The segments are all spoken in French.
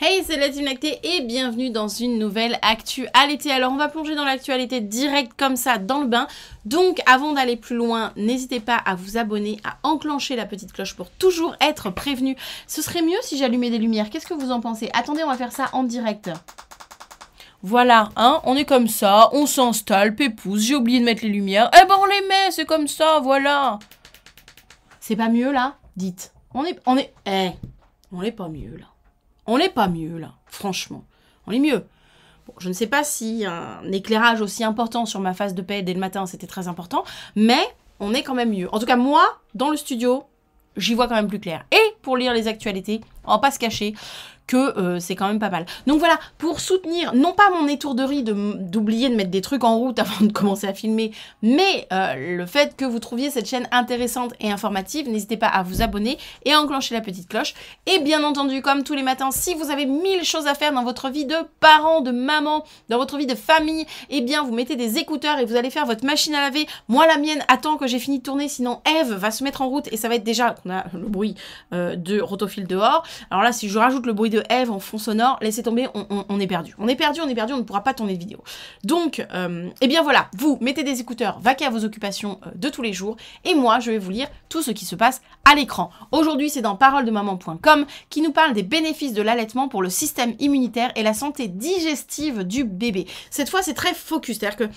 Hey, c'est la Team Lactée et bienvenue dans une nouvelle actualité. Alors, on va plonger dans l'actualité direct comme ça dans le bain. Donc, avant d'aller plus loin, n'hésitez pas à vous abonner, à enclencher la petite cloche pour toujours être prévenu. Ce serait mieux si j'allumais des lumières. Qu'est-ce que vous en pensez? Attendez, on va faire ça en direct. Voilà, hein, on est comme ça, on s'installe, pépouze, j'ai oublié de mettre les lumières. Eh ben, on les met, c'est comme ça, voilà. C'est pas mieux, là? Dites. On est pas mieux, là. On n'est pas mieux, là. Franchement. On est mieux. Bon, je ne sais pas si un éclairage aussi important sur ma face de paix dès le matin, c'était très important, mais on est quand même mieux. En tout cas, moi, dans le studio, j'y vois quand même plus clair. Et pour lire les actualités, on va pas se cacher que c'est quand même pas mal. Donc voilà, pour soutenir, non pas mon étourderie d'oublier de mettre des trucs en route avant de commencer à filmer, mais le fait que vous trouviez cette chaîne intéressante et informative, n'hésitez pas à vous abonner et à enclencher la petite cloche. Et bien entendu, comme tous les matins, si vous avez 1000 choses à faire dans votre vie de parents, de maman, dans votre vie de famille, eh bien vous mettez des écouteurs et vous allez faire votre machine à laver. Moi, la mienne attend que j'ai fini de tourner, sinon Eve va se mettre en route et ça va être déjà, on a le bruit de rotophile dehors. Alors là, si je rajoute le bruit de Eve en fond sonore, laissez tomber, on est perdu. On est perdu, on ne pourra pas tourner de vidéo. Donc, eh bien voilà, vous mettez des écouteurs, vaquez à vos occupations de tous les jours, et moi, je vais vous lire tout ce qui se passe à l'écran. Aujourd'hui, c'est dans paroledemaman.com qui nous parle des bénéfices de l'allaitement pour le système immunitaire et la santé digestive du bébé. Cette fois, c'est très focus, c'est-à-dire que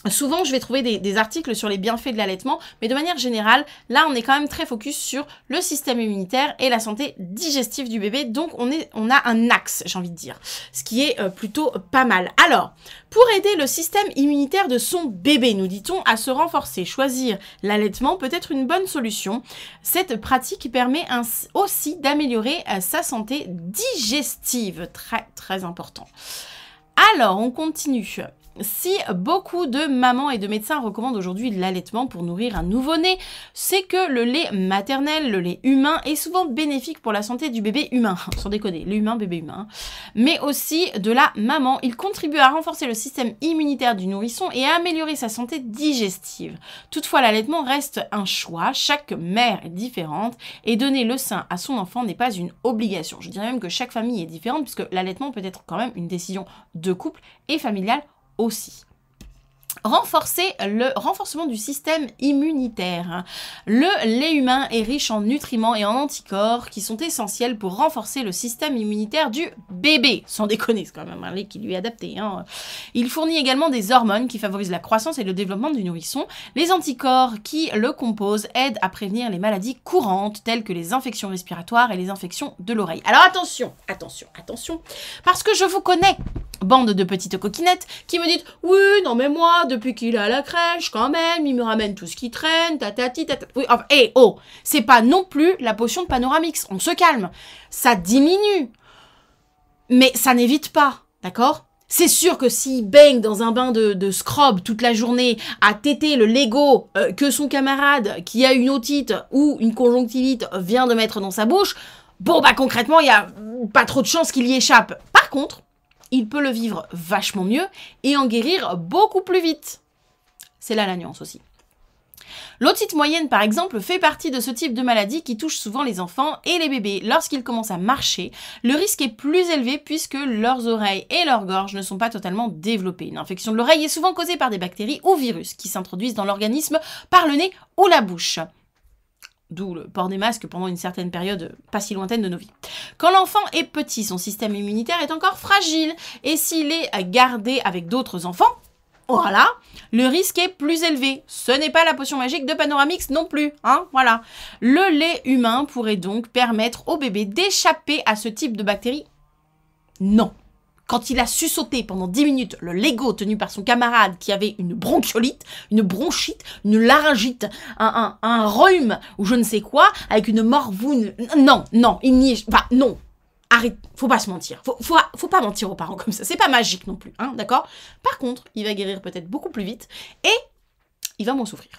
souvent, je vais trouver des articles sur les bienfaits de l'allaitement, mais de manière générale, là, on est quand même très focus sur le système immunitaire et la santé digestive du bébé. Donc, on a un axe, j'ai envie de dire, ce qui est plutôt pas mal. Alors, pour aider le système immunitaire de son bébé, nous dit-on, à se renforcer, choisir l'allaitement peut être une bonne solution. Cette pratique permet aussi d'améliorer sa santé digestive. Très, très important. Alors, on continue. Si beaucoup de mamans et de médecins recommandent aujourd'hui l'allaitement pour nourrir un nouveau-né, c'est que le lait maternel, le lait humain, est souvent bénéfique pour la santé du bébé humain, sans déconner, l'humain, bébé humain, mais aussi de la maman. Il contribue à renforcer le système immunitaire du nourrisson et à améliorer sa santé digestive. Toutefois, l'allaitement reste un choix, chaque mère est différente, et donner le sein à son enfant n'est pas une obligation. Je dirais même que chaque famille est différente, puisque l'allaitement peut être quand même une décision de couple et familiale aussi. Le renforcement du système immunitaire. Le lait humain est riche en nutriments et en anticorps qui sont essentiels pour renforcer le système immunitaire du bébé. Sans déconner, c'est quand même un lait qui lui est adapté, hein. Il fournit également des hormones qui favorisent la croissance et le développement du nourrisson. Les anticorps qui le composent aident à prévenir les maladies courantes telles que les infections respiratoires et les infections de l'oreille. Alors attention, attention, attention, parce que je vous connais, bande de petites coquinettes qui me disent « Oui, non mais moi, depuis qu'il est à la crèche, quand même, il me ramène tout ce qui traîne, tatati, tatati. » Oui, enfin, oh, c'est pas non plus la potion de Panoramix, on se calme. Ça diminue, mais ça n'évite pas, d'accord ? C'est sûr que s'il baigne dans un bain de scrub toute la journée à téter le Lego que son camarade qui a une otite ou une conjonctivite vient de mettre dans sa bouche, bon bah concrètement, il y a pas trop de chances qu'il y échappe. Par contre, il peut le vivre vachement mieux et en guérir beaucoup plus vite. C'est là la nuance aussi. L'otite moyenne, par exemple, fait partie de ce type de maladie qui touche souvent les enfants et les bébés. Lorsqu'ils commencent à marcher, le risque est plus élevé puisque leurs oreilles et leur gorge ne sont pas totalement développées. Une infection de l'oreille est souvent causée par des bactéries ou virus qui s'introduisent dans l'organisme par le nez ou la bouche. D'où le port des masques pendant une certaine période pas si lointaine de nos vies. Quand l'enfant est petit, son système immunitaire est encore fragile. Et s'il est gardé avec d'autres enfants, voilà, le risque est plus élevé. Ce n'est pas la potion magique de Panoramix non plus, hein, voilà. Le lait humain pourrait donc permettre au bébé d'échapper à ce type de bactéries? Non. Quand il a suçoté pendant 10 minutes le Lego tenu par son camarade qui avait une bronchiolite, une bronchite, une laryngite, un rhume ou je ne sais quoi, avec une morvoune, non, non, il n'y est, enfin, non. Arrête, faut pas se mentir. Faut pas mentir aux parents comme ça. C'est pas magique non plus, hein, d'accord? Par contre, il va guérir peut-être beaucoup plus vite et il va moins souffrir.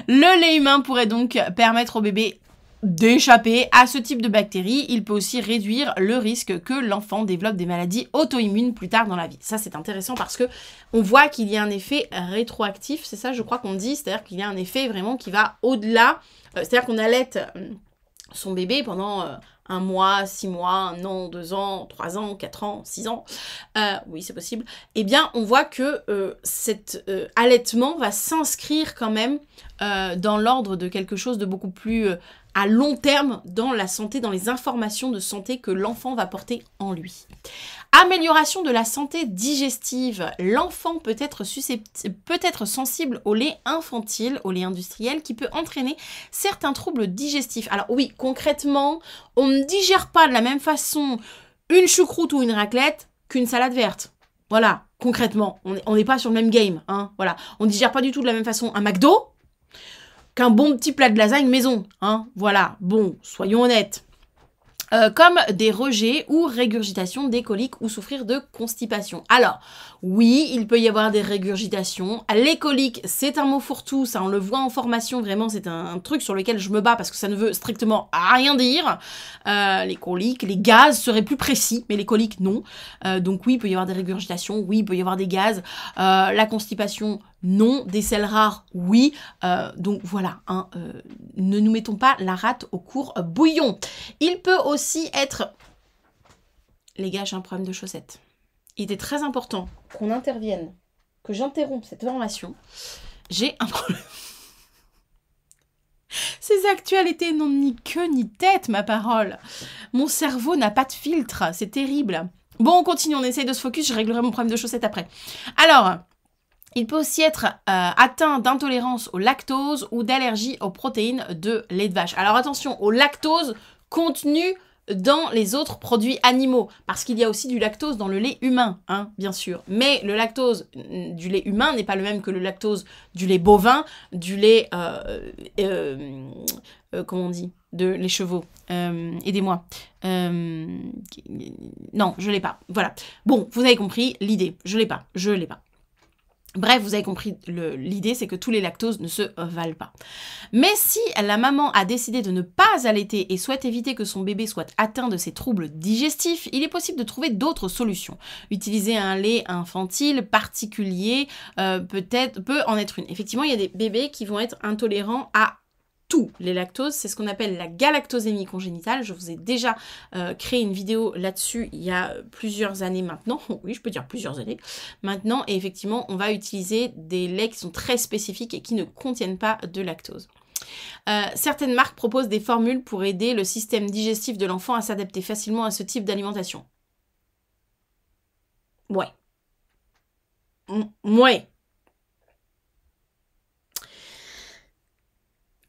Le lait humain pourrait donc permettre au bébé d'échapper à ce type de bactéries. Il peut aussi réduire le risque que l'enfant développe des maladies auto-immunes plus tard dans la vie. Ça, c'est intéressant parce que on voit qu'il y a un effet rétroactif. C'est ça, je crois qu'on dit. C'est-à-dire qu'il y a un effet vraiment qui va au-delà. C'est-à-dire qu'on allaite son bébé pendant 1 mois, 6 mois, 1 an, 2 ans, 3 ans, 4 ans, 6 ans, oui c'est possible, eh bien on voit que cet allaitement va s'inscrire quand même dans l'ordre de quelque chose de beaucoup plus à long terme dans la santé, dans les informations de santé que l'enfant va porter en lui. Amélioration de la santé digestive. L'enfant peut être sensible au lait infantile, au lait industriel, qui peut entraîner certains troubles digestifs. Alors oui, concrètement, on ne digère pas de la même façon une choucroute ou une raclette qu'une salade verte. Voilà, concrètement, on n'est pas sur le même game. Hein, voilà. On ne digère pas du tout de la même façon un McDo qu'un bon petit plat de lasagne maison. Hein, voilà, bon, soyons honnêtes. Comme des rejets ou régurgitation des coliques ou souffrir de constipation. Alors, oui, il peut y avoir des régurgitations. Les coliques, c'est un mot fourre-tout, ça on le voit en formation, vraiment c'est un truc sur lequel je me bats parce que ça ne veut strictement rien dire. Les coliques, les gaz seraient plus précis, mais les coliques non. Donc oui, il peut y avoir des régurgitations, oui, il peut y avoir des gaz. La constipation, non. Des selles rares, oui. Donc voilà, hein, ne nous mettons pas la rate au court bouillon. Il peut aussi être... Les gars, j'ai un problème de chaussettes. Il était très important qu'on intervienne, que j'interrompe cette formation. J'ai un problème. Ces actualités n'ont ni queue ni tête, ma parole. Mon cerveau n'a pas de filtre, c'est terrible. Bon, on continue, on essaye de se focus, je réglerai mon problème de chaussettes après. Alors... Il peut aussi être atteint d'intolérance au lactose ou d'allergie aux protéines de lait de vache. Alors attention, au lactose contenu dans les autres produits animaux, parce qu'il y a aussi du lactose dans le lait humain, hein, bien sûr. Mais le lactose du lait humain n'est pas le même que le lactose du lait bovin, du lait, comment on dit, de les chevaux. Aidez-moi. Non, je l'ai pas. Voilà. Bon, vous avez compris l'idée. Je l'ai pas. Bref, vous avez compris, l'idée, c'est que tous les lactoses ne se valent pas. Mais si la maman a décidé de ne pas allaiter et souhaite éviter que son bébé soit atteint de ces troubles digestifs, il est possible de trouver d'autres solutions. Utiliser un lait infantile particulier peut en être une. Effectivement, il y a des bébés qui vont être intolérants à tous les lactoses, c'est ce qu'on appelle la galactosémie congénitale. Je vous ai déjà créé une vidéo là-dessus il y a plusieurs années maintenant, oui je peux dire plusieurs années maintenant, et effectivement on va utiliser des laits qui sont très spécifiques et qui ne contiennent pas de lactose. Certaines marques proposent des formules pour aider le système digestif de l'enfant à s'adapter facilement à ce type d'alimentation. Ouais. Ouais.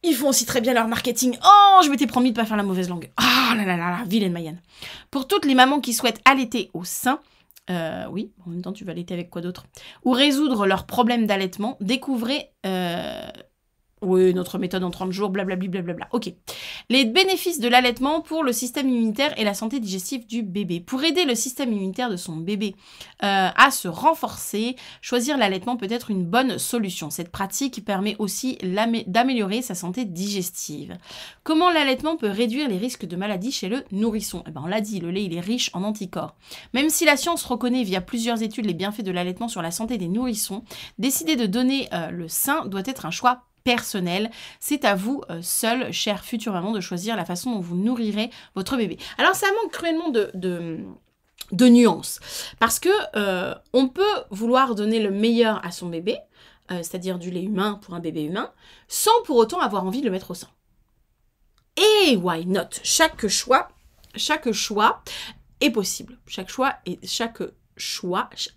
Ils font aussi très bien leur marketing. Oh, je m'étais promis de ne pas faire la mauvaise langue. Ah là là là, vilaine Mayenne. Pour toutes les mamans qui souhaitent allaiter au sein, oui, en même temps tu vas allaiter avec quoi d'autre, ou résoudre leurs problèmes d'allaitement, découvrez... oui, notre méthode en 30 jours, blablabla, blablabla. Ok. Les bénéfices de l'allaitement pour le système immunitaire et la santé digestive du bébé. Pour aider le système immunitaire de son bébé à se renforcer, choisir l'allaitement peut être une bonne solution. Cette pratique permet aussi d'améliorer sa santé digestive. Comment l'allaitement peut réduire les risques de maladies chez le nourrisson? Eh ben, on l'a dit, le lait il est riche en anticorps. Même si la science reconnaît via plusieurs études les bienfaits de l'allaitement sur la santé des nourrissons, décider de donner le sein doit être un choix personnel. C'est à vous seul, chère future maman, de choisir la façon dont vous nourrirez votre bébé. Alors ça manque cruellement de nuances, parce que on peut vouloir donner le meilleur à son bébé, c'est-à-dire du lait humain pour un bébé humain, sans pour autant avoir envie de le mettre au sein. Et why not? Chaque choix est possible. Chaque choix.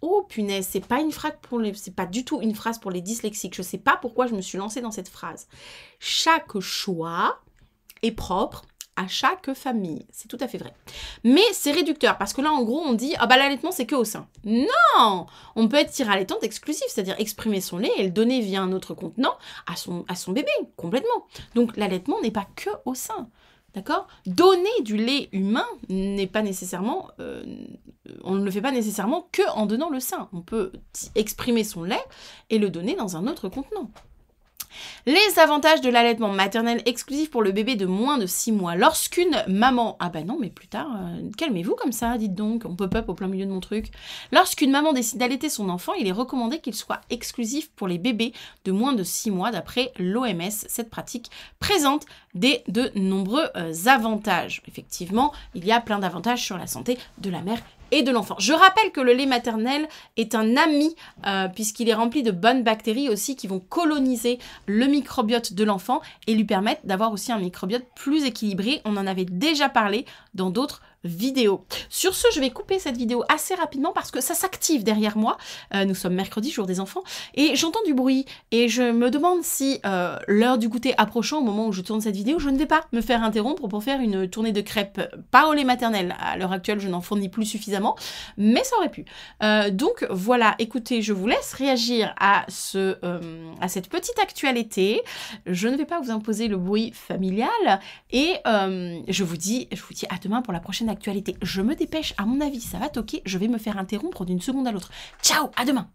Oh punaise, c'est pas une phrase c'est pas du tout une phrase pour les dyslexiques. Je sais pas pourquoi je me suis lancée dans cette phrase. Chaque choix est propre à chaque famille. C'est tout à fait vrai. Mais c'est réducteur parce que là, en gros, on dit ah bah l'allaitement c'est que au sein. Non, on peut être tire-allaitante exclusive, c'est-à-dire exprimer son lait et le donner via un autre contenant à son bébé complètement. Donc l'allaitement n'est pas que au sein. D'accord? Donner du lait humain n'est pas nécessairement... on ne le fait pas nécessairement que en donnant le sein. On peut exprimer son lait et le donner dans un autre contenant. Les avantages de l'allaitement maternel exclusif pour le bébé de moins de 6 mois. Lorsqu'une maman... Ah bah non, mais plus tard, calmez-vous comme ça, dites donc, on pop-up au plein milieu de mon truc. Lorsqu'une maman décide d'allaiter son enfant, il est recommandé qu'il soit exclusif pour les bébés de moins de 6 mois, d'après l'OMS. Cette pratique présente de nombreux avantages. Effectivement, il y a plein d'avantages sur la santé de la mère et de l'enfant. Je rappelle que le lait maternel est un ami puisqu'il est rempli de bonnes bactéries aussi qui vont coloniser le microbiote de l'enfant et lui permettre d'avoir aussi un microbiote plus équilibré. On en avait déjà parlé dans d'autres vidéo. Sur ce, je vais couper cette vidéo assez rapidement parce que ça s'active derrière moi. Nous sommes mercredi, jour des enfants, et j'entends du bruit et je me demande si l'heure du goûter approchant, au moment où je tourne cette vidéo, je ne vais pas me faire interrompre pour faire une tournée de crêpes, pas au lait maternel. À l'heure actuelle, je n'en fournis plus suffisamment, mais ça aurait pu. Donc voilà, écoutez, je vous laisse réagir à cette petite actualité. Je ne vais pas vous imposer le bruit familial et je vous dis à demain pour la prochaine actualité. Je me dépêche, à mon avis, ça va toquer, je vais me faire interrompre d'une seconde à l'autre. Ciao, à demain!